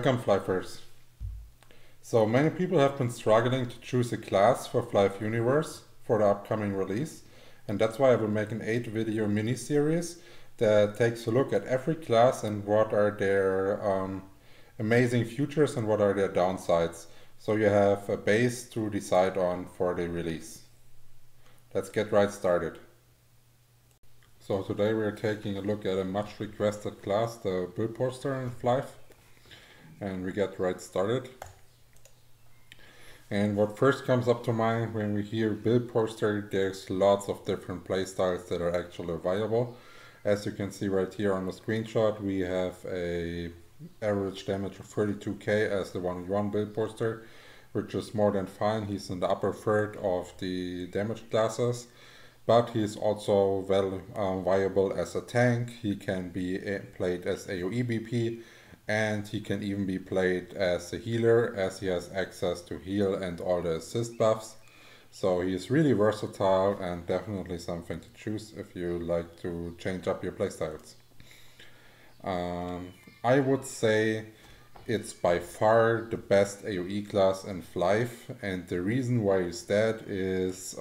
Welcome Flyffers. So many people have been struggling to choose a class for Flyff Universe for the upcoming release, and that's why I will make an 8-video mini-series that takes a look at every class and what are their amazing features and what are their downsides. So you have a base to decide on for the release. Let's get right started. So today we are taking a look at a much requested class, the Billposter in Flyff. And we get right started. And what first comes up to mind when we hear Billposter, there's lots of different playstyles that are actually available. As you can see right here on the screenshot, we have a average damage of 32k as the 1v1 Billposter, which is more than fine. He's in the upper third of the damage classes, but he's also viable as a tank. He can be played as AoE BP, and he can even be played as a healer, as he has access to heal and all the assist buffs. So he is really versatile and definitely something to choose if you like to change up your playstyles. I would say it's by far the best AoE class in Flyff, and the reason why it's that is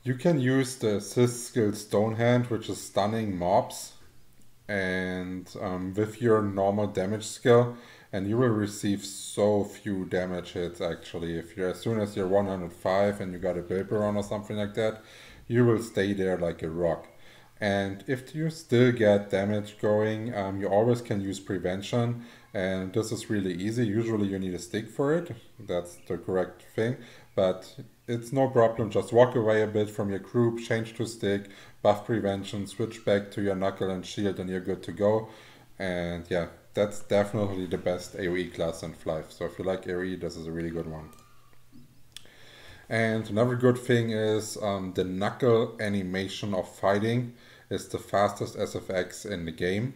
you can use the assist skill Stonehand, which is stunning mobs, and with your normal damage skill, and you will receive so few damage hits actually. If you're, as soon as you're 105 and you got a Bilber on or something like that, you will stay there like a rock. And if you still get damage going, you always can use prevention, and this is really easy. Usually you need a stick for it, that's the correct thing, but it's no problem. Just walk away a bit from your group, change to stick, buff prevention, switch back to your knuckle and shield, and you're good to go. And yeah, that's definitely the best AoE class in Flyff. So if you like AoE, this is a really good one. And another good thing is the knuckle animation of fighting is the fastest SFX in the game.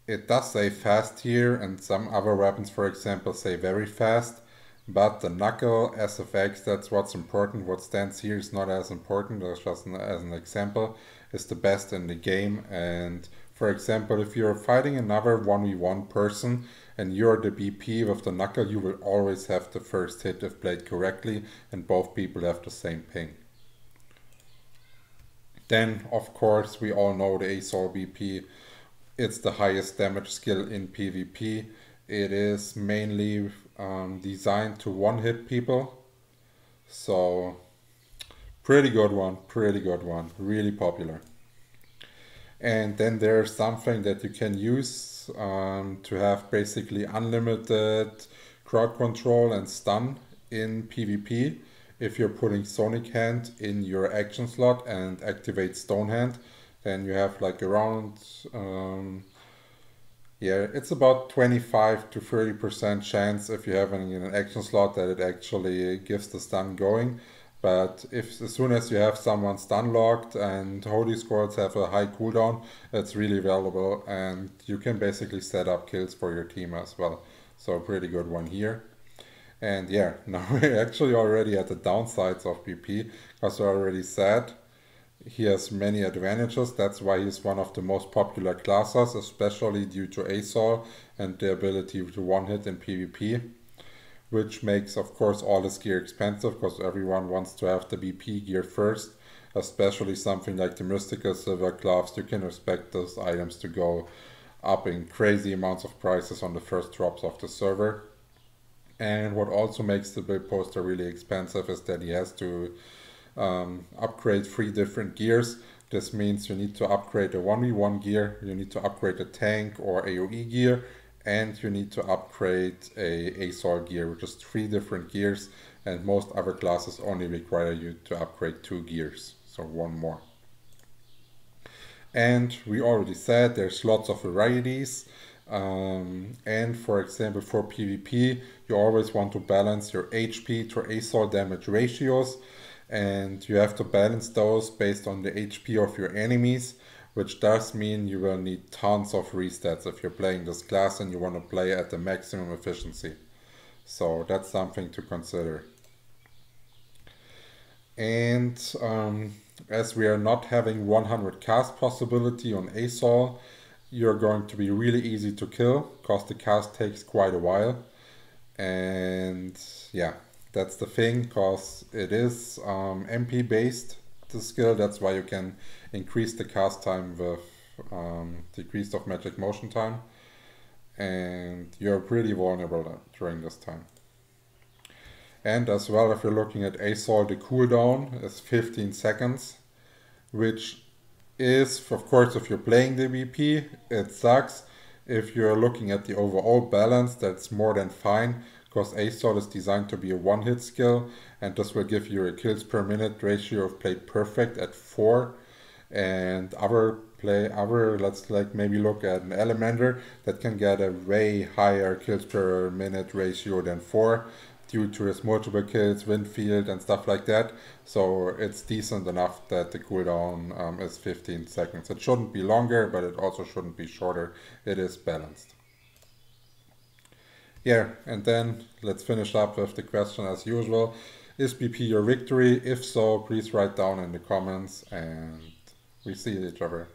It does say fast here, and some other weapons, for example, say very fast. But the knuckle SFX, that's what's important. What stands here is not as important. That's just as an example. It's the best in the game. And for example, if you're fighting another 1v1 person and you're the BP with the knuckle, you will always have the first hit if played correctly, and both people have the same ping. Then, of course, we all know the ASOL BP. It's the highest damage skill in PvP. It is mainly designed to one-hit people. So, pretty good one, really popular. And then there's something that you can use to have basically unlimited crowd control and stun in PvP. If you're putting Sonic Hand in your action slot and activate Stonehand, then you have like around, yeah, it's about 25 to 30% chance if you have in an action slot that it actually gives the stun going. But if as soon as you have someone stun locked and holy scrolls have a high cooldown, it's really valuable, and you can basically set up kills for your team as well. So pretty good one here. And yeah, now we're actually already at the downsides of BP, because I already said he has many advantages. That's why he's one of the most popular classes, especially due to ASOL and the ability to one-hit in PvP, which makes, of course, all his gear expensive, because everyone wants to have the BP gear first, especially something like the Mystical Silver Gloves. You can expect those items to go up in crazy amounts of prices on the first drops of the server. And what also makes the Billposter really expensive is that he has to upgrade 3 different gears. This means you need to upgrade a 1v1 gear, you need to upgrade a tank or AoE gear, and you need to upgrade a ASOL gear, which is 3 different gears, and most other classes only require you to upgrade 2 gears, so 1 more. And we already said there's lots of varieties. And for example, for PvP, you always want to balance your HP to ASOL damage ratios, and you have to balance those based on the HP of your enemies, which does mean you will need tons of restats if you're playing this class and you want to play at the maximum efficiency. So that's something to consider. And as we are not having 100 cast possibility on ASOL, you're going to be really easy to kill because the cast takes quite a while. And yeah, that's the thing, because it is MP based, the skill. That's why you can increase the cast time with decrease of magic motion time, and you're pretty vulnerable during this time. And as well, if you're looking at ASOL, the cooldown is 15 seconds, which is, of course, if you're playing the VP, it sucks. If you're looking at the overall balance, that's more than fine, because ASOL is designed to be a one-hit skill, and this will give you a kills per minute ratio of played perfect at 4. And let's like maybe look at an Elementer that can get a way higher kills per minute ratio than 4 due to his multiple kills, wind field, and stuff like that. So it's decent enough that the cooldown is 15 seconds. It shouldn't be longer, but it also shouldn't be shorter. It is balanced. Yeah, and then let's finish up with the question as usual. Is BP your victory? If so, please write down in the comments, and we see each other.